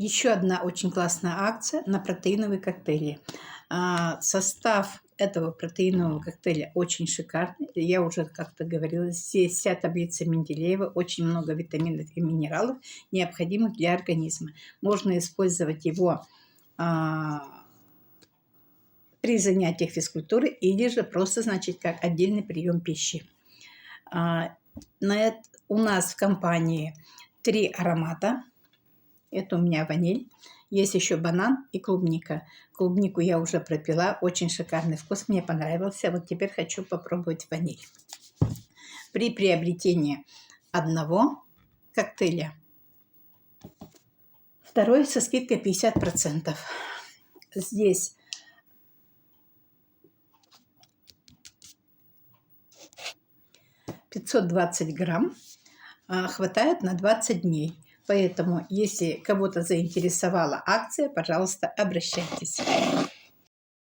Еще одна очень классная акция на протеиновые коктейли. Состав этого протеинового коктейля очень шикарный. Я уже как-то говорила, здесь вся таблица Менделеева, очень много витаминов и минералов, необходимых для организма. Можно использовать его при занятиях физкультуры или же просто, значит, как отдельный прием пищи. У нас в компании 3 аромата. Это у меня ваниль. Есть еще банан и клубника. Клубнику я уже пропила. Очень шикарный вкус. Мне понравился. Вот теперь хочу попробовать ваниль. При приобретении одного коктейля второй со скидкой 50%. Здесь $520 грамм. Хватает на 20 дней. Поэтому, если кого-то заинтересовала акция, пожалуйста, обращайтесь.